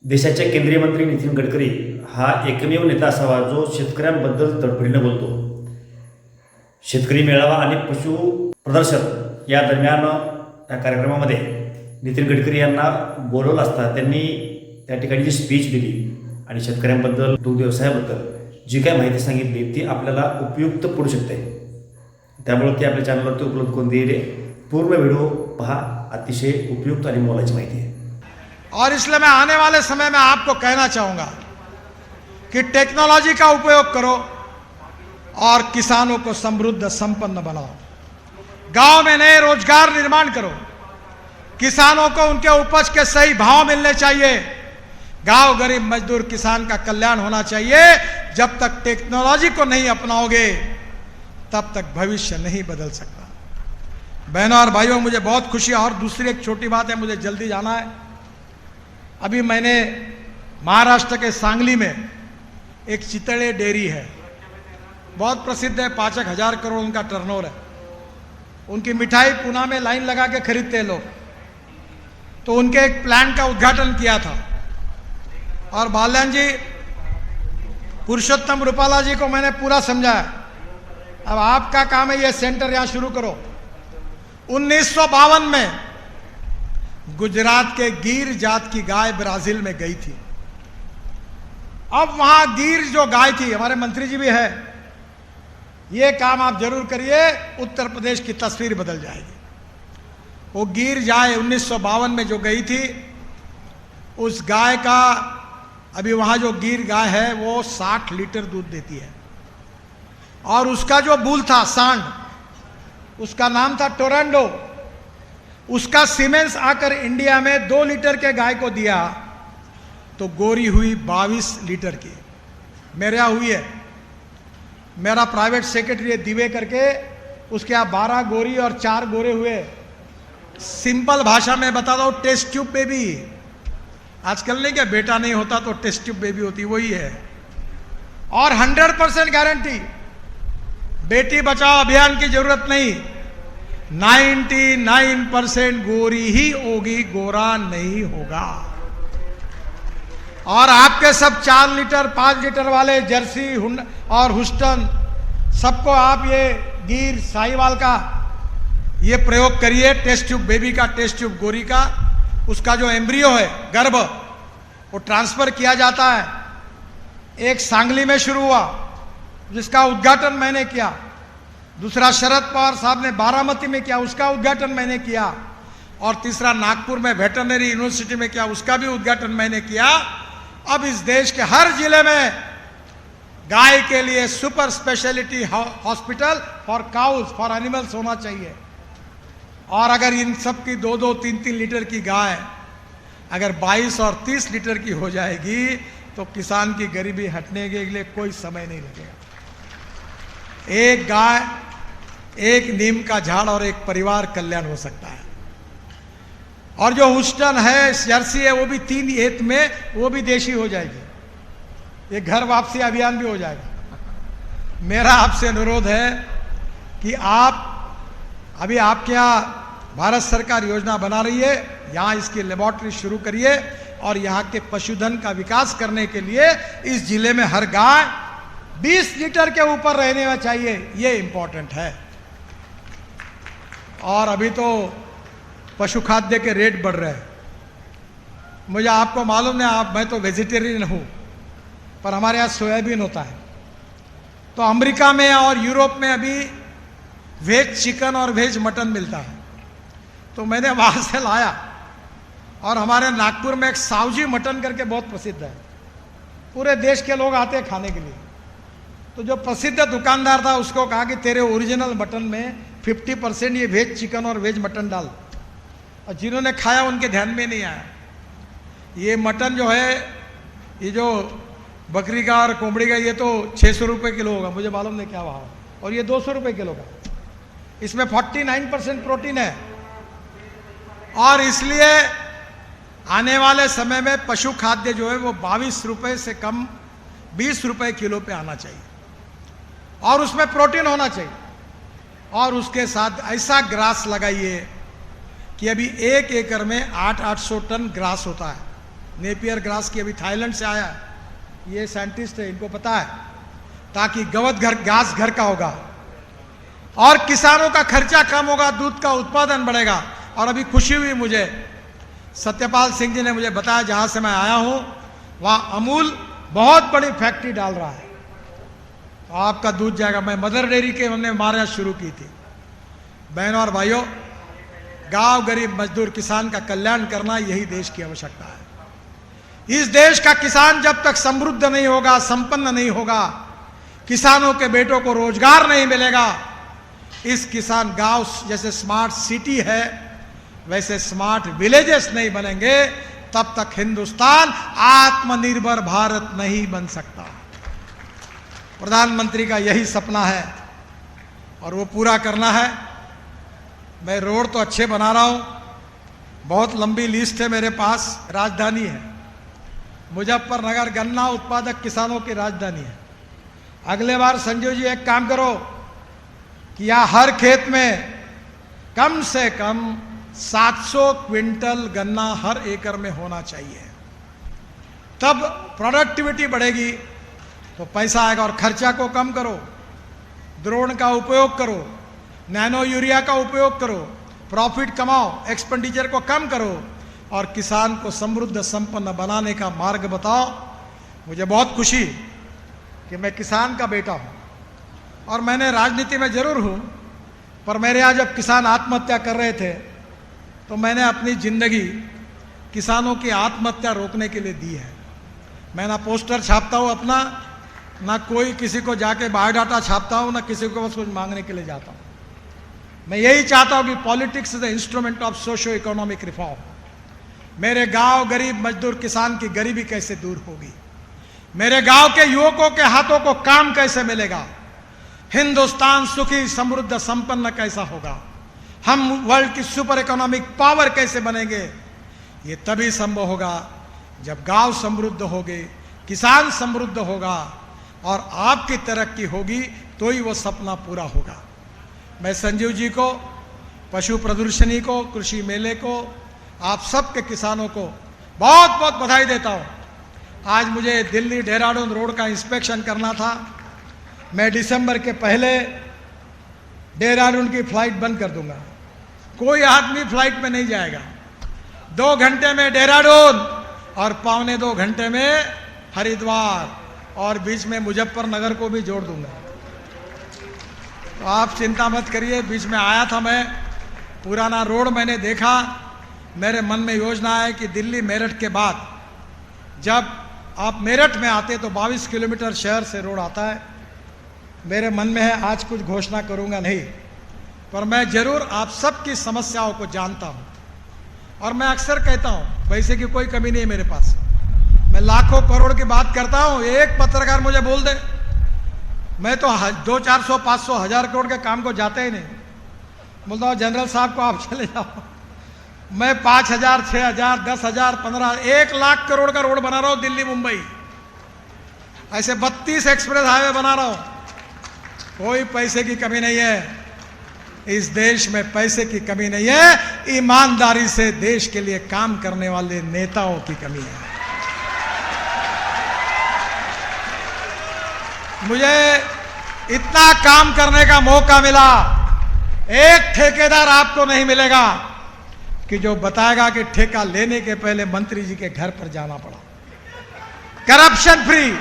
देशाचे केंद्रीय मंत्री नितीन गडकरी हा एकमेव नेता असावा जो शेतकऱ्यांबद्दल तडफडीनं बोलतो. शेतकरी मेळावा आणि पशु प्रदर्शन या दरम्यान या कार्यक्रमामध्ये नितीन गडकरी यांना बोलवलं असता त्यांनी त्या ठिकाणी जी स्पीच दिली आणि शेतकऱ्यांबद्दल दूध व्यवसायाबद्दल जी काय माहिती सांगितली ती आपल्याला उपयुक्त पडू शकते. त्यामुळे ती आपल्या चॅनलवरती उपलब्ध करून दिली. पूर्ण व्हिडिओ पहा, अतिशय उपयुक्त आणि मोलाची माहिती आहे. और इसलिए मैं आने वाले समय में आपको कहना चाहूँगा कि टेक्नोलॉजी का उपयोग करो और किसानों को समृद्ध संपन्न बनाओ. गांव में नए रोजगार निर्माण करो. किसानों को उनके उपज के सही भाव मिलने चाहिए. गांव गरीब मजदूर किसान का कल्याण होना चाहिए. जब तक टेक्नोलॉजी को नहीं अपनाओगे तब तक भविष्य नहीं बदल सकता. बहनों और भाइयों, मुझे बहुत खुशी है. और दूसरी एक छोटी बात है, मुझे जल्दी जाना है. अभी मैंने महाराष्ट्र के सांगली में एक चितड़े डेयरी है, बहुत प्रसिद्ध है, 5,000 करोड़ उनका टर्नओवर है. उनकी मिठाई पुणे में लाइन लगा के खरीदते हैं लोग. तो उनके एक प्लांट का उद्घाटन किया था और बाल्यान जी, पुरुषोत्तम रूपाला जी को मैंने पूरा समझाया. अब आपका काम है ये सेंटर यहां शुरू करो. 1952 में गुजरात के गिर जात की गाय ब्राजील में गई थी. अब वहां गिर जो गाय थी, हमारे मंत्री जी भी है, ये काम आप जरूर करिए, उत्तर प्रदेश की तस्वीर बदल जाएगी. वो गिर गाय 1952 में जो गई थी, उस गाय का अभी वहां जो गिर गाय है वो 60 लीटर दूध देती है. और उसका जो बुल था, सांड, उसका नाम था टोरंडो. उसका सीमेंस आकर इंडिया में 2 लीटर के गाय को दिया तो गोरी हुई 22 लीटर की. मेरे यहाँ हुई है. मेरा प्राइवेट सेक्रेटरी दिवे करके, उसके यहाँ 12 गोरी और 4 गोरे हुए. सिंपल भाषा में बता दो, टेस्ट ट्यूब बेबी. आजकल नहीं क्या, बेटा नहीं होता तो टेस्ट ट्यूब बेबी होती, वही है. और 100% गारंटी, बेटी बचाओ अभियान की जरूरत नहीं. 99% गोरी ही होगी, गोरा नहीं होगा. और आपके सब 4 लीटर 5 लीटर वाले जर्सी और हुस्टन, सबको आप ये गिर साहिवाल का ये प्रयोग करिए. टेस्ट ट्यूब बेबी का, टेस्ट ट्यूब गोरी का, उसका जो एम्ब्रियो है, गर्भ, वो ट्रांसफर किया जाता है. एक सांगली में शुरू हुआ जिसका उद्घाटन मैंने किया. दूसरा शरद पवार साहब ने बारामती में किया, उसका उद्घाटन मैंने किया. और तीसरा नागपुर में वेटरनरी यूनिवर्सिटी में किया, उसका भी उद्घाटन मैंने किया. अब इस देश के हर जिले में गाय के लिए super speciality hospital for cows, for animals होना चाहिए. और अगर इन सब की 2-2, 3-3 लीटर की गाय अगर 22 और 30 लीटर की हो जाएगी तो किसान की गरीबी हटने के लिए कोई समय नहीं लगेगा. एक गाय, एक नीम का झाड़ और एक परिवार कल्याण हो सकता है. और जो हुस्टन है, जर्सी है, वो भी 3 एत में वो भी देशी हो जाएगी. ये घर वापसी अभियान भी हो जाएगा. मेरा आपसे अनुरोध है कि आप अभी आपके यहाँ भारत सरकार योजना बना रही है, यहाँ इसकी लेबोरेटरी शुरू करिए और यहाँ के पशुधन का विकास करने के लिए इस जिले में हर गाय 20 लीटर के ऊपर रहने चाहिए. ये इंपॉर्टेंट है. और अभी तो पशु खाद्य के रेट बढ़ रहे हैं. मुझे आपको मालूम नहीं, मैं तो वेजिटेरियन हूँ, पर हमारे यहाँ सोयाबीन होता है. तो अमेरिका में और यूरोप में अभी वेज चिकन और वेज मटन मिलता है. तो मैंने वहाँ से लाया. और हमारे नागपुर में एक सावजी मटन करके बहुत प्रसिद्ध है, पूरे देश के लोग आते हैं खाने के लिए. तो जो प्रसिद्ध दुकानदार था उसको कहा कि तेरे ओरिजिनल मटन में 50% ये वेज चिकन और वेज मटन डाल. और जिन्होंने खाया उनके ध्यान में नहीं आया. ये मटन जो है, ये जो बकरी का और कोंबड़ी का, ये तो 600 रुपये किलो होगा, मुझे मालूम नहीं क्या भाव. और ये 200 रुपये किलो का. इसमें 49% प्रोटीन है. और इसलिए आने वाले समय में पशु खाद्य जो है वो 22 रुपये से कम 20 रुपये किलो पे आना चाहिए. और उसमें प्रोटीन होना चाहिए. और उसके साथ ऐसा ग्रास लगाइए कि अभी 1 एकड़ में 800-800 टन ग्रास होता है. नेपियर ग्रास की, अभी थाईलैंड से आया है, ये साइंटिस्ट है, इनको पता है, ताकि घास घर का होगा और किसानों का खर्चा कम होगा, दूध का उत्पादन बढ़ेगा। और अभी खुशी हुई मुझे, सत्यपाल सिंह जी ने मुझे बताया, जहां से मैं आया हूं वहां अमूल बहुत बड़ी फैक्ट्री डाल रहा है, तो आपका दूध जाएगा। मैं मदर डेयरी के हमने मारना शुरू की थी। बहनों और भाइयों, गांव गरीब मजदूर किसान का कल्याण करना यही देश की आवश्यकता है। इस देश का किसान जब तक समृद्ध नहीं होगा, संपन्न नहीं होगा, किसानों के बेटों को रोजगार नहीं मिलेगा, इस किसान गांव जैसे स्मार्ट सिटी है वैसे स्मार्ट विलेजेस नहीं बनेंगे, तब तक हिंदुस्तान आत्मनिर्भर भारत नहीं बन सकता। प्रधानमंत्री का यही सपना है और वो पूरा करना है। मैं रोड तो अच्छे बना रहा हूं, बहुत लंबी लिस्ट है मेरे पास। राजधानी है मुजफ्फरनगर, गन्ना उत्पादक किसानों की राजधानी है। अगले बार संजीव जी एक काम करो कि यहाँ हर खेत में कम से कम 700 क्विंटल गन्ना हर एकड़ में होना चाहिए, तब प्रोडक्टिविटी बढ़ेगी, तो पैसा आएगा। और खर्चा को कम करो, ड्रोन का उपयोग करो, नैनो यूरिया का उपयोग करो, प्रॉफिट कमाओ, एक्सपेंडिचर को कम करो और किसान को समृद्ध संपन्न बनाने का मार्ग बताओ। मुझे बहुत खुशी कि मैं किसान का बेटा हूं और मैंने राजनीति में जरूर हूं, पर मेरे यहाँ जब किसान आत्महत्या कर रहे थे तो मैंने अपनी जिंदगी किसानों की आत्महत्या रोकने के लिए दी है। मैं ना पोस्टर छापता हूँ अपना, ना कोई किसी को जाके बायोडाटा छापता हूँ, ना किसी को बस कुछ मांगने के लिए जाता हूँ। मैं यही चाहता हूँ कि politics is the instrument of socio economic reform. मेरे गांव गरीब मजदूर किसान की गरीबी कैसे दूर होगी, मेरे गांव के युवकों के हाथों को काम कैसे मिलेगा, हिंदुस्तान सुखी समृद्ध संपन्न कैसा होगा, हम वर्ल्ड की सुपर इकोनॉमिक पावर कैसे बनेंगे, ये तभी संभव होगा जब गांव समृद्ध होंगे, किसान समृद्ध होगा और आपकी तरक्की होगी, तो ही वो सपना पूरा होगा। मैं संजीव जी को, पशु प्रदर्शनी को, कृषि मेले को, आप सब के किसानों को बहुत बहुत बधाई देता हूँ। आज मुझे दिल्ली देहरादून रोड का इंस्पेक्शन करना था। मैं दिसंबर के पहले देहरादून की फ्लाइट बंद कर दूंगा, कोई आदमी फ्लाइट में नहीं जाएगा। 2 घंटे में देहरादून और 1.25 घंटे में हरिद्वार और बीच में मुजफ्फरनगर को भी जोड़ दूंगा। तो आप चिंता मत करिए। बीच में आया था मैं, पुराना रोड मैंने देखा, मेरे मन में योजना है कि दिल्ली मेरठ के बाद जब आप मेरठ में आते तो 22 किलोमीटर शहर से रोड आता है। मेरे मन में है, आज कुछ घोषणा करूंगा नहीं, पर मैं जरूर आप सबकी समस्याओं को जानता हूं और मैं अक्सर कहता हूं पैसे की कोई कमी नहीं है मेरे पास। मैं लाखों करोड़ की बात करता हूं, एक पत्रकार मुझे बोल दे, मैं तो 200, 400, 500, 1000 करोड़ के काम को जाते ही नहीं। बोलता हूं जनरल साहब को आप चले जाओ, मैं 5000, 6000, 10,000, 15, 1 लाख करोड़ का रोड बना रहा हूं दिल्ली मुंबई, ऐसे 32 एक्सप्रेस हाईवे बना रहा हूं। कोई पैसे की कमी नहीं है, इस देश में पैसे की कमी नहीं है, ईमानदारी से देश के लिए काम करने वाले नेताओं की कमी है। मुझे इतना काम करने का मौका मिला, एक ठेकेदार आपको नहीं मिलेगा कि जो बताएगा कि ठेका लेने के पहले मंत्री जी के घर पर जाना पड़ा। Corruption free,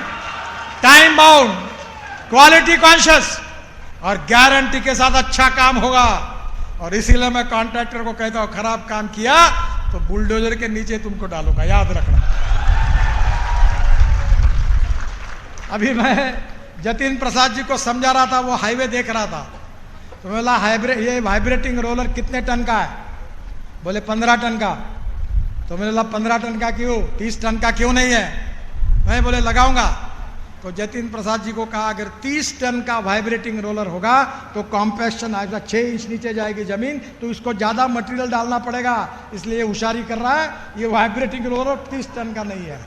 time bound, quality conscious और गारंटी के साथ अच्छा काम होगा। और इसीलिए मैं कॉन्ट्रैक्टर को कहता हूं, खराब काम किया तो बुलडोजर के नीचे तुमको डालूंगा, याद रखना। अभी मैं जतिन प्रसाद जी को समझा रहा था, वो हाईवे देख रहा था, तो मैं बोला ये वाइब्रेटिंग रोलर कितने टन का है? बोले 15 टन का। तो मैंने बोला 15 टन का क्यों, 30 टन का क्यों नहीं है? मैं बोले लगाऊंगा। तो जतिन प्रसाद जी को कहा, अगर 30 टन का वाइब्रेटिंग रोलर होगा तो कॉम्पैक्शन आएगा, 6 इंच नीचे जाएगी जमीन, तो इसको ज़्यादा मटेरियल डालना पड़ेगा, इसलिए ये होशियारी कर रहा है। ये वाइब्रेटिंग रोलर 30 टन का नहीं है।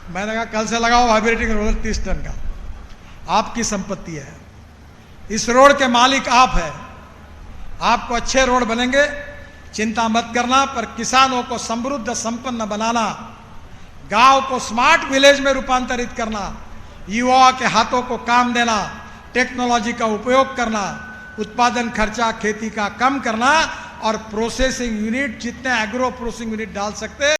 मैंने कहा कल से लगाओ वाइब्रेटिंग रोलर 30 टन का, आपकी संपत्ति है, इस रोड के मालिक आप है। आपको अच्छे रोड बनेंगे, चिंता मत करना, पर किसानों को समृद्ध संपन्न बनाना, गांव को स्मार्ट विलेज में रूपांतरित करना, युवाओं के हाथों को काम देना, टेक्नोलॉजी का उपयोग करना, उत्पादन खर्चा खेती का कम करना और प्रोसेसिंग यूनिट जितने एग्रो प्रोसेसिंग यूनिट डाल सकते